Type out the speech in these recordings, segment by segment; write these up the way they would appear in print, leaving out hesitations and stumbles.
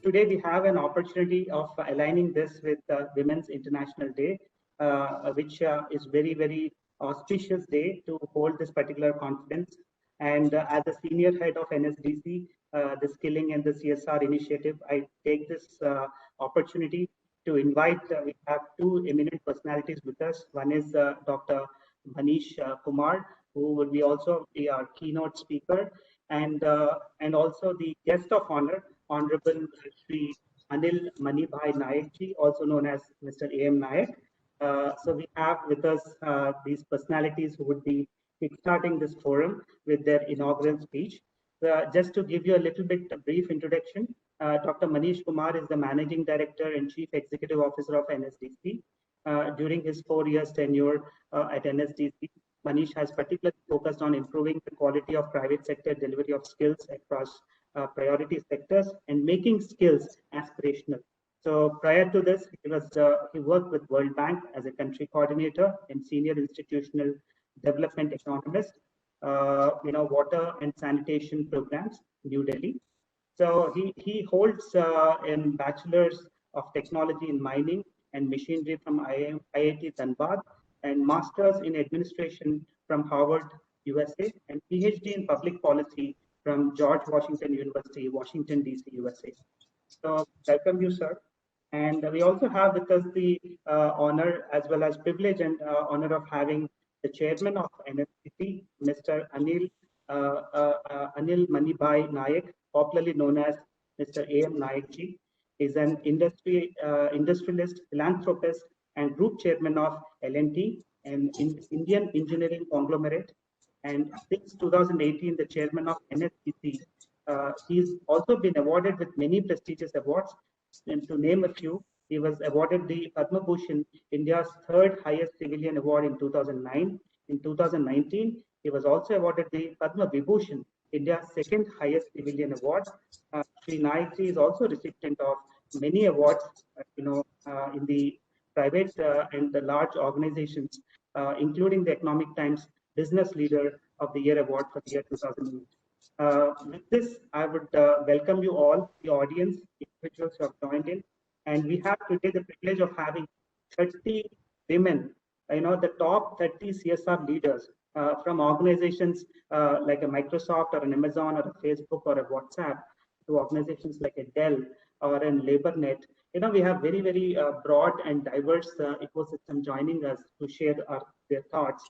today we have an opportunity of aligning this with Women's International Day, which is very, very auspicious day to hold this particular conference. And as a senior head of NSDC, the Skilling and the CSR initiative, I take this opportunity to invite, we have two eminent personalities with us. One is Dr. Manish Kumar, who will be also be our keynote speaker, and also the guest of honor, Honorable Shri Anil Manibhai Nayak also known as Mr. A.M. Nayak. So we have with us these personalities who would be kickstarting this forum with their inaugural speech. Just to give you a little bit a brief introduction, Dr. Manish Kumar is the Managing Director and Chief Executive Officer of NSDC. During his 4 years tenure at NSDC, Manish has particularly focused on improving the quality of private sector delivery of skills across priority sectors and making skills aspirational. So prior to this, he worked with World Bank as a country coordinator and senior institutional development economist, water and sanitation programs, New Delhi. So he holds a bachelor's of technology in mining and machinery from IIT Dhanbad and master's in administration from Harvard, USA, and PhD in public policy from George Washington University, Washington, DC, USA. So welcome you, sir. And we also have with us the honor as well as privilege and honor of having the chairman of NSDC, Mr. Anil Manibhai Nayak, popularly known as Mr. A.M. Nayak ji, is an industrialist, philanthropist, and group chairman of L&T, an Indian engineering conglomerate. And since 2018, the chairman of NSDC. He's also been awarded with many prestigious awards. And to name a few, he was awarded the Padma Bhushan, India's third highest civilian award in 2009. In 2019, he was also awarded the Padma Vibhushan, India's second highest civilian award. Sri Nayak ji is also recipient of many awards, in the private and the large organizations, including the Economic Times Business Leader of the Year Award for the year 2008. With this, I would welcome you all, the audience, individuals who have joined in. And we have today the privilege of having 30 women, the top 30 CSR leaders from organizations like a Microsoft or an Amazon or a Facebook or a WhatsApp to organizations like a Dell or a LaborNet. We have very, very broad and diverse ecosystem joining us to share their thoughts.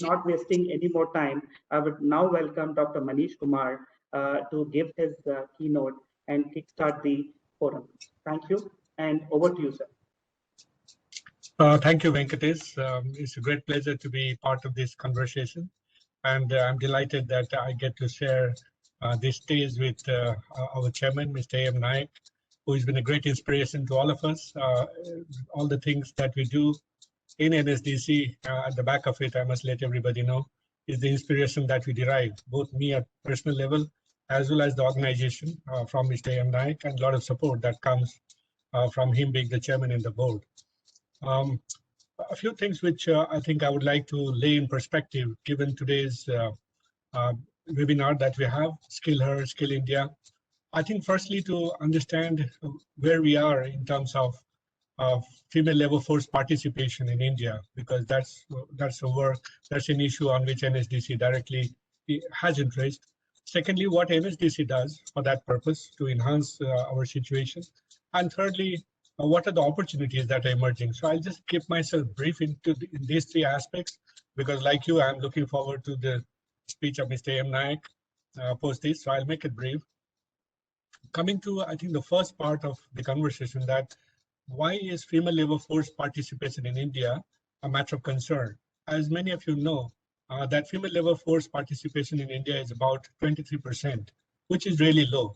Not wasting any more time, I would now welcome Dr. Manish Kumar to give his keynote and kickstart the forum. Thank you, and over to you, sir. Thank you, Venkatesh. It's a great pleasure to be part of this conversation, and I'm delighted that I get to share this stage with our chairman, Mr. A.M. Nayak, who has been a great inspiration to all of us. All the things that we do in NSDC, at the back of it, I must let everybody know, is the inspiration that we derive, both me at personal level, as well as the organization from Mr. A.M. Nayak, and a lot of support that comes from him being the chairman and the board. A few things which I think I would like to lay in perspective, given today's webinar that we have, Skill Her, Skill India. I think firstly to understand where we are in terms of female labor force participation in India, because that's an issue on which NSDC directly has interest. Secondly, what NSDC does for that purpose to enhance our situation. And thirdly, what are the opportunities that are emerging? So I'll just keep myself brief in these three aspects, because like you, I'm looking forward to the speech of Mr. A.M. Nayak post this, so I'll make it brief. Coming to, I think, the first part of the conversation, that why is female labor force participation in India a matter of concern? As many of you know, that female labor force participation in India is about 23%, which is really low.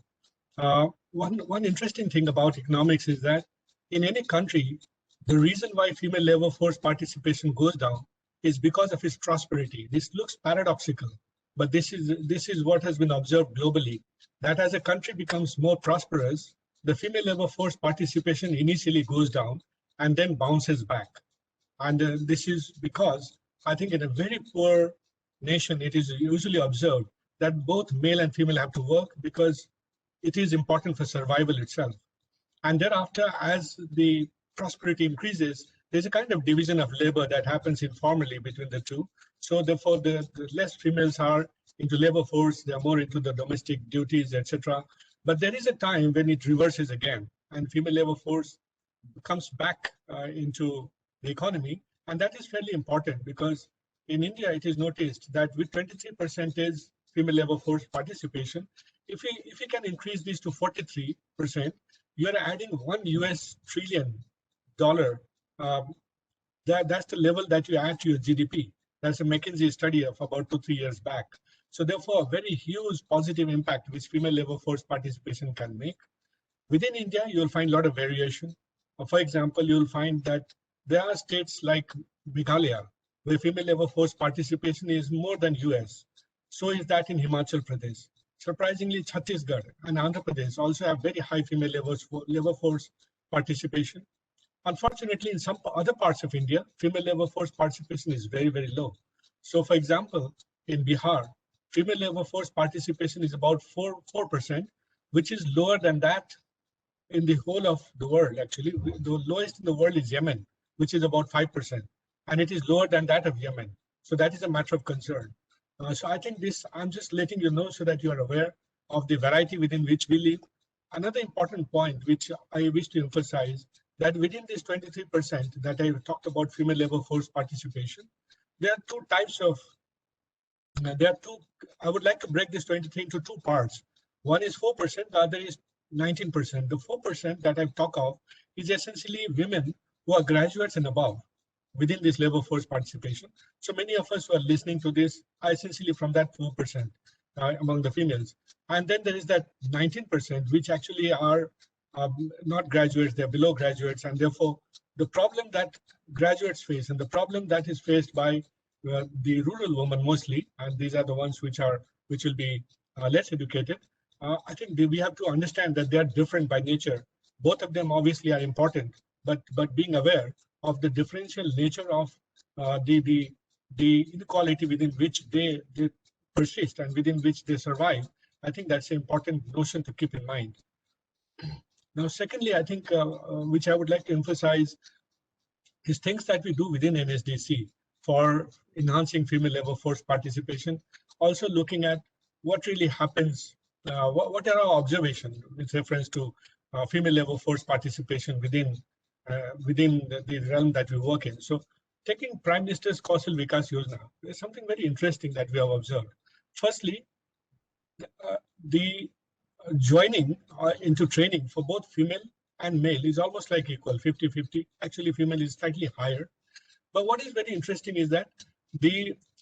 One interesting thing about economics is that in any country, the reason why female labor force participation goes down is because of its prosperity. This looks paradoxical, but this is what has been observed globally, that as a country becomes more prosperous, the female labor force participation initially goes down and then bounces back. And this is because I think in a very poor nation, it is usually observed that both male and female have to work, because it is important for survival itself. And thereafter, as the prosperity increases, there's a kind of division of labor that happens informally between the two. So therefore, the less females are into labor force, they're more into the domestic duties, etc. But there is a time when it reverses again, and female labor force comes back into the economy. And that is fairly important because in India, it is noticed that with 23% female labor force participation, if we can increase this to 43%, you are adding $1 trillion. That's the level that you add to your GDP. That's a McKinsey study of about 2-3 years back. So therefore, a very huge positive impact which female labor force participation can make. Within India, you'll find a lot of variation. For example, you'll find that there are states like Meghalaya, where female labor force participation is more than US. So is that in Himachal Pradesh. Surprisingly, Chhattisgarh and Andhra Pradesh also have very high female labor force participation. Unfortunately, in some other parts of India, female labor force participation is very, very low. So for example, in Bihar, female labor force participation is about 4%, which is lower than that in the whole of the world. Actually, the lowest in the world is Yemen, which is about 5%, and it is lower than that of Yemen. So that is a matter of concern. So I think this, I'm just letting you know so that you are aware of the variety within which we live. Another important point which I wish to emphasize, that within this 23% that I talked about female labor force participation, there are two types of, I would like to break this 23 into two parts. One is 4%, the other is 19%. The 4% that I talk of is essentially women who are graduates and above within this labor force participation. So many of us who are listening to this are essentially from that 4% among the females. And then there is that 19%, which actually are not graduates, they're below graduates. And therefore, the problem that graduates face and the problem that is faced by the rural women mostly, and these are the ones which will be less educated, I think we have to understand that they are different by nature. Both of them obviously are important, but being aware of the differential nature of the inequality within which they persist and within which they survive, I think that's an important notion to keep in mind. Now, secondly, I think which I would like to emphasize is things that we do within NSDC for enhancing female labor force participation, also looking at what really happens, what are our observations with reference to female labor force participation within the realm that we work in. So taking Prime Minister's Kaushal Vikas Yojana, there's something very interesting that we have observed. Firstly, the joining into training for both female and male is almost like equal, 50-50. Actually, female is slightly higher. But what is very interesting is that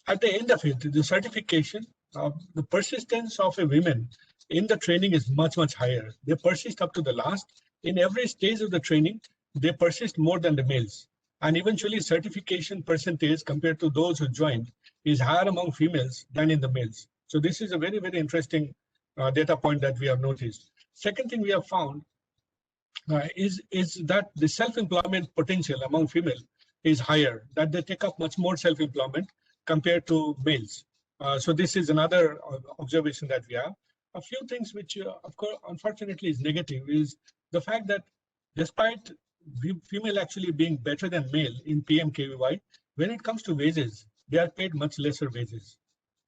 at the end of it, the certification, the persistence of a women in the training is much, much higher. They persist up to the last. In every stage of the training, they persist more than the males. And eventually, certification percentage compared to those who joined is higher among females than in the males. So this is a very, very interesting data point that we have noticed. Second thing we have found is that the self-employment potential among female is higher, that they take up much more self-employment compared to males. So this is another observation that we have. A few things which, of course, unfortunately is negative is the fact that despite female actually being better than male in PMKVY, when it comes to wages, they are paid much lesser wages.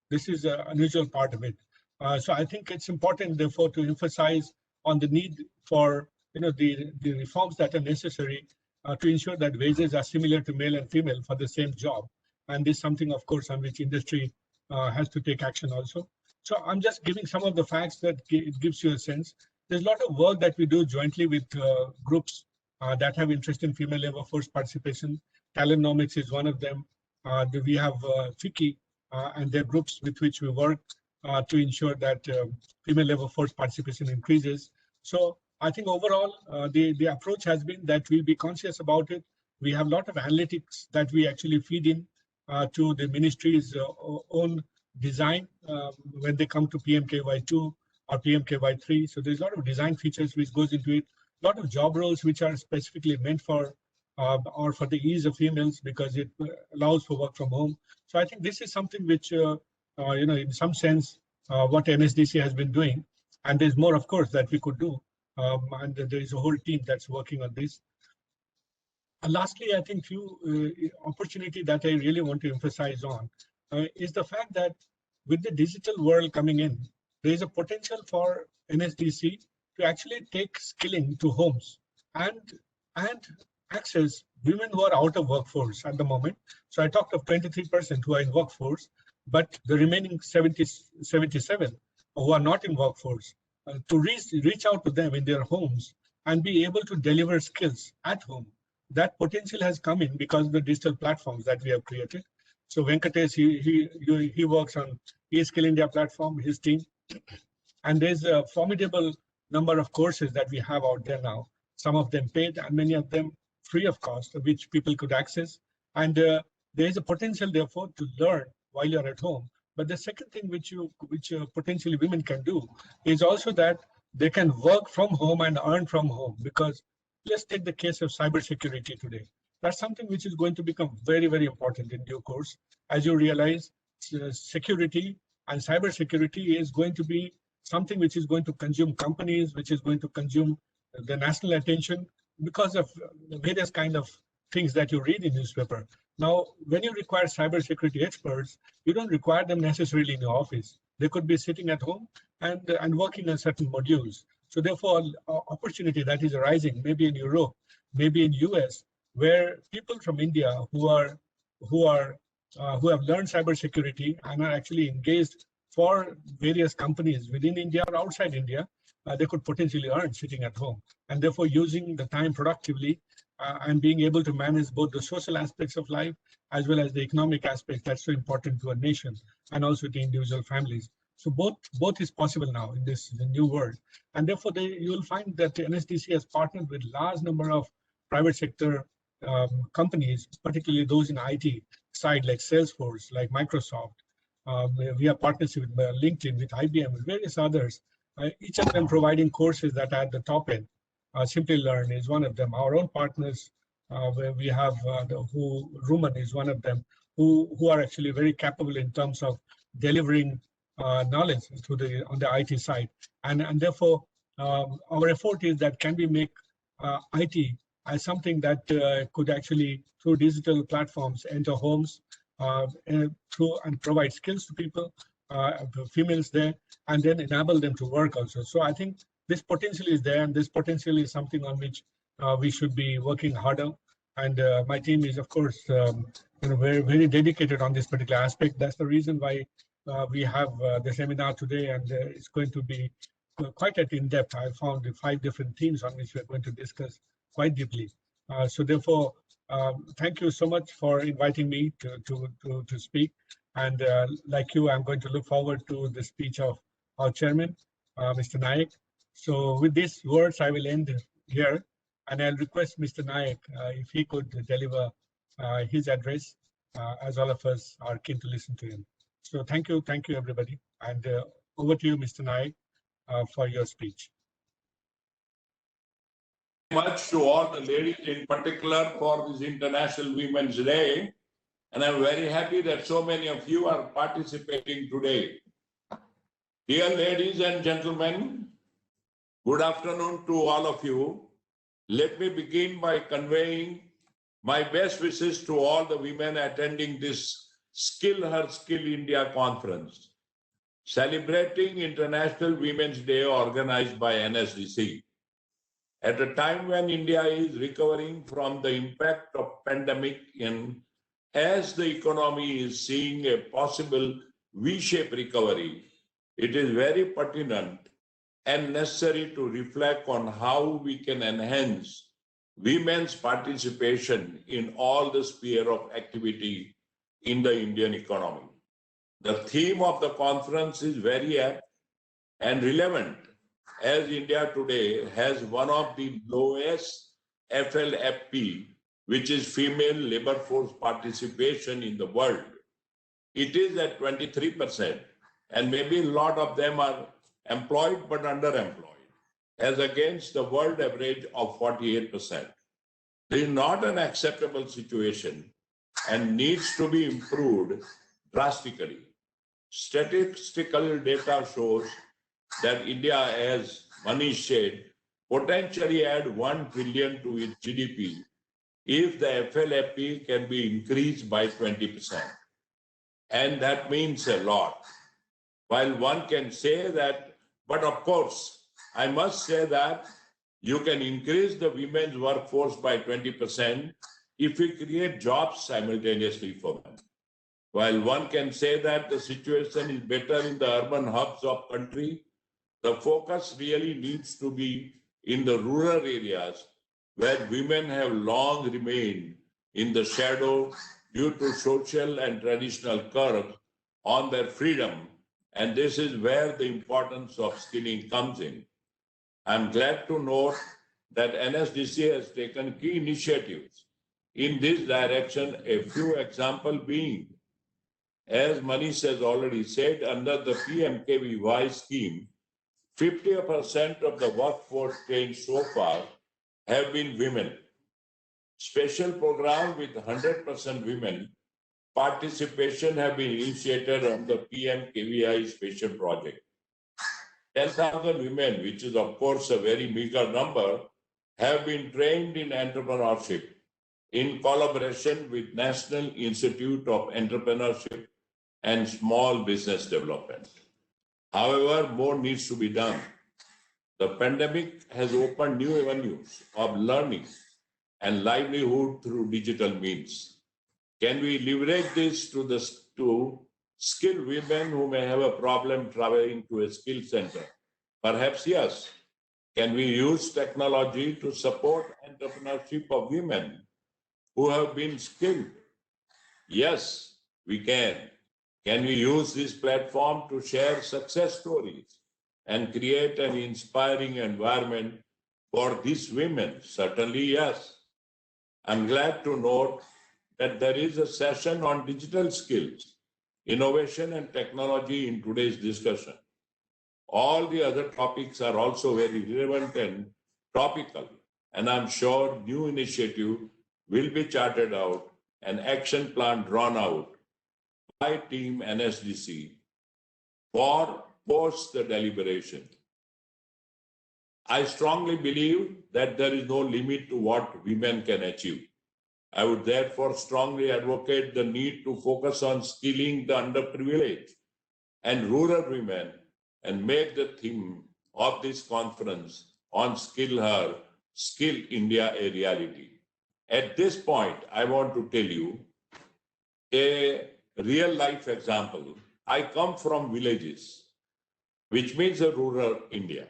This is an unusual part of it. So I think it's important, therefore, to emphasize on the need for the reforms that are necessary to ensure that wages are similar to male and female for the same job. And this is something, of course, on which industry has to take action also. So I'm just giving some of the facts that it gives you a sense. There's a lot of work that we do jointly with groups that have interest in female labor force participation. Talentnomics is one of them. We have FICCI and their groups with which we work to ensure that female labor force participation increases. So I think overall, the approach has been that we'll be conscious about it. We have a lot of analytics that we actually feed in to the ministry's own design when they come to PMKY2 or PMKY3. So there's a lot of design features which goes into it. A lot of job roles which are specifically meant for or for the ease of females because it allows for work from home. So I think this is something which, in some sense, what NSDC has been doing. And there's more, of course, that we could do. And there is a whole team that's working on this. And lastly, I think few opportunity that I really want to emphasize on is the fact that with the digital world coming in, there is a potential for NSDC to actually take skilling to homes and access women who are out of workforce at the moment. So I talked of 23% who are in workforce, but the remaining 77 who are not in workforce, to reach out to them in their homes and be able to deliver skills at home. That potential has come in because of the digital platforms that we have created. So Venkatesh, he works on eSkill India platform, his team, and there's a formidable number of courses that we have out there now. Some of them paid, and many of them free of cost, which people could access. And there is a potential, therefore, to learn while you're at home. But the second thing which potentially women can do is also that they can work from home and earn from home. Because let's take the case of cybersecurity today. That's something which is going to become very, very important in due course. As you realize, security and cybersecurity is going to be something which is going to consume companies, which is going to consume the national attention because of various kind of things that you read in newspaper. Now, when you require cybersecurity experts, you don't require them necessarily in your office. They could be sitting at home and working on certain modules. So therefore, opportunity that is arising, maybe in Europe, maybe in US, where people from India who have learned cybersecurity and are actually engaged for various companies within India or outside India, they could potentially earn sitting at home. And therefore, using the time productively and being able to manage both the social aspects of life as well as the economic aspects that's so important to a nation and also to individual families. So both is possible now in this new world. And therefore, you will find that the NSDC has partnered with large number of private sector companies, particularly those in IT side like Salesforce, like Microsoft. We have partnership with LinkedIn, with IBM, with various others, each of them providing courses that are at the top end. Simplilearn is one of them. Our own partners, where we have Ruman is one of them, who are actually very capable in terms of delivering knowledge on the IT side. And therefore, our effort is that can we make IT as something that could actually, through digital platforms, enter homes and provide skills to people, females there, and then enable them to work also. So I think this potential is there, and this potential is something on which we should be working harder. And my team is, of course, very, very dedicated on this particular aspect. That's the reason why we have the seminar today, and it's going to be quite in depth. I found 5 different themes on which we're going to discuss quite deeply. So therefore, thank you so much for inviting me to speak. And like you, I'm going to look forward to the speech of our chairman, Mr. Naik. So with these words, I will end here. And I'll request Mr. Naik if he could deliver his address, as all of us are keen to listen to him. So thank you, everybody. And over to you, Mr. Naik, for your speech. Much to all the ladies in particular for this International Women's Day. And I'm very happy that so many of you are participating today. Dear ladies and gentlemen, good afternoon to all of you. Let me begin by conveying my best wishes to all the women attending this Skill Her Skill India conference, celebrating International Women's Day organized by NSDC. At a time when India is recovering from the impact of pandemic as the economy is seeing a possible V-shaped recovery, it is very pertinent and necessary to reflect on how we can enhance women's participation in all the sphere of activity in the Indian economy. The theme of the conference is very apt and relevant, as India today has one of the lowest FLFP, which is female labor force participation in the world. It is at 23%, and maybe a lot of them are employed but underemployed, as against the world average of 48%. This is not an acceptable situation and needs to be improved drastically. Statistical data shows that India, as Manish said, potentially add 1 trillion to its GDP if the FLFP can be increased by 20%. And that means a lot. While one can say that, but of course, I must say that you can increase the women's workforce by 20% if we create jobs simultaneously for them. While one can say that the situation is better in the urban hubs of country, the focus really needs to be in the rural areas where women have long remained in the shadow due to social and traditional curbs on their freedom. And this is where the importance of skilling comes in. I'm glad to note that NSDC has taken key initiatives in this direction, a few examples being, as Manish has already said, under the PMKVY scheme, 50% of the workforce trained so far have been women. Special program with 100% women participation have been initiated on the PMKVY special project. 10,000 women, which is of course a very meager number, have been trained in entrepreneurship in collaboration with National Institute of Entrepreneurship and Small Business Development. However, more needs to be done. The pandemic has opened new avenues of learning and livelihood through digital means. Can we leverage this to skill women who may have a problem traveling to a skill center? Perhaps yes. Can we use technology to support entrepreneurship of women who have been skilled? Yes, we can. Can we use this platform to share success stories and create an inspiring environment for these women? Certainly, yes. I'm glad to note that there is a session on digital skills, innovation and technology in today's discussion. All the other topics are also very relevant and topical, and I'm sure new initiative will be charted out, an action plan drawn out by Team NSDC for post the deliberation. I strongly believe that there is no limit to what women can achieve. I would therefore strongly advocate the need to focus on skilling the underprivileged and rural women and make the theme of this conference on Skill Her, Skill India a reality. At this point, I want to tell you a real life example. I come from villages, which means a rural India.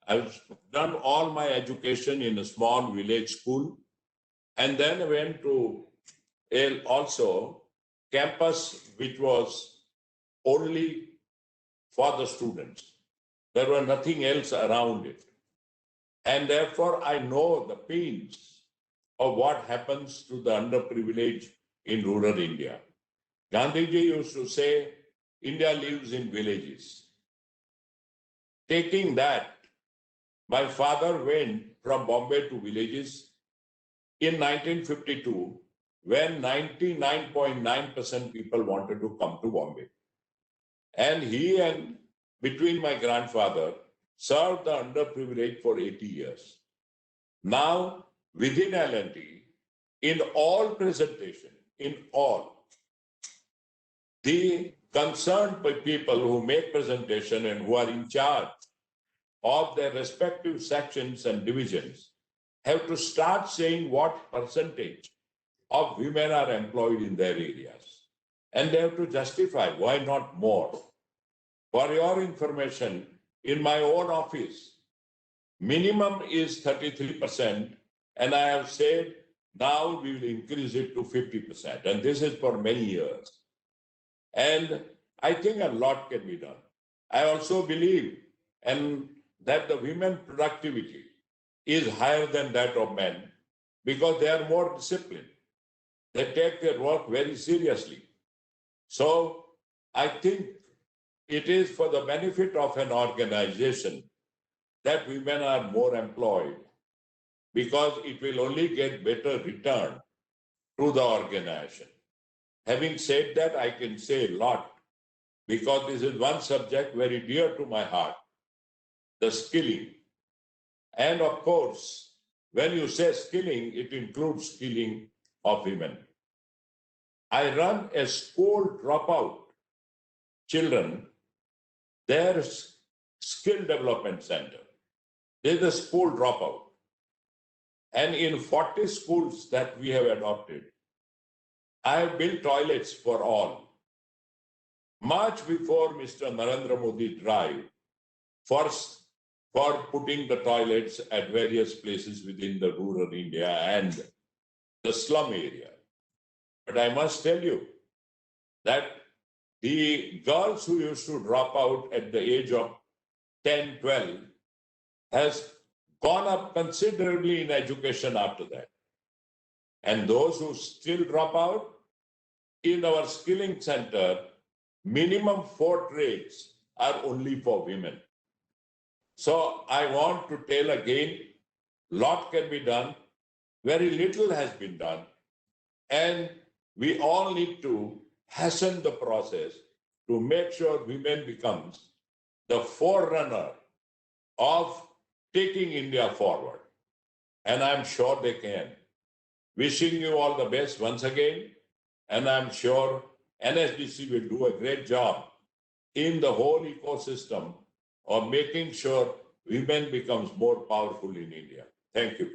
I've done all my education in a small village school, and then went to also campus, which was only for the students. There was nothing else around it. And therefore, I know the pains of what happens to the underprivileged in rural India. Gandhiji used to say, India lives in villages. Taking that, my father went from Bombay to villages in 1952, when 99.9% people wanted to come to Bombay. And he and between my grandfather served the underprivileged for 80 years. Now, within L&T, in all presentation, in all, the concerned people who make presentation and who are in charge of their respective sections and divisions have to start saying what percentage of women are employed in their areas. And they have to justify why not more. For your information, in my own office, minimum is 33%, and I have said now we will increase it to 50%, and this is for many years. And I think a lot can be done. I also believe that the women productivity is higher than that of men because they are more disciplined. They take their work very seriously. So I think it is for the benefit of an organization that women are more employed, because it will only get better return to the organization. Having said that, I can say a lot, because this is one subject very dear to my heart, the skilling. And of course, when you say skilling, it includes skilling of women. I run a school dropout children, their skill development center. There's a school dropout. And in 40 schools that we have adopted, I have built toilets for all. Much before Mr. Narendra Modi drive, first for putting the toilets at various places within the rural India and the slum area. But I must tell you that the girls who used to drop out at the age of 10, 12 has gone up considerably in education after that. And those who still drop out, in our skilling center, minimum 4 trades are only for women. So I want to tell again, lot can be done, very little has been done, and we all need to hasten the process to make sure women becomes the forerunner of taking India forward. And I'm sure they can. Wishing you all the best once again. And I'm sure NSDC will do a great job in the whole ecosystem of making sure women becomes more powerful in India. Thank you.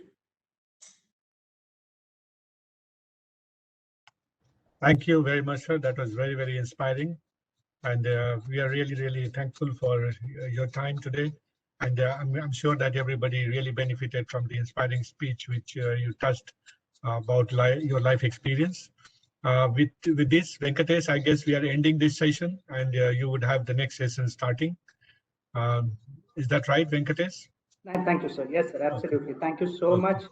Thank you very much, sir. That was very, very inspiring. And we are really, really thankful for your time today. And I'm sure that everybody really benefited from the inspiring speech which you touched about your life experience. With this, Venkatesh, I guess we are ending this session, and you would have the next session starting. Is that right, Venkatesh? Thank you, sir. Yes, sir, absolutely. Okay. Thank you so much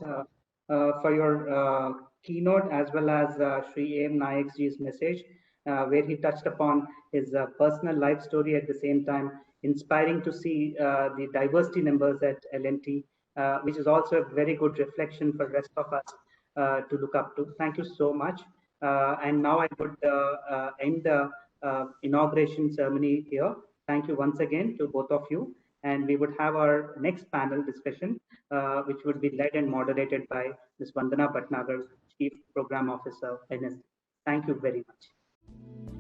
for your keynote, as well as Sri A.M. Nayak's message, where he touched upon his personal life story, at the same time inspiring to see the diversity numbers at L&T, which is also a very good reflection for the rest of us to look up to. Thank you so much. And now I would end the inauguration ceremony here. Thank you once again to both of you. And we would have our next panel discussion, which would be led and moderated by Ms. Vandana Bhatnagar, Chief Program Officer, NSD. Thank you very much.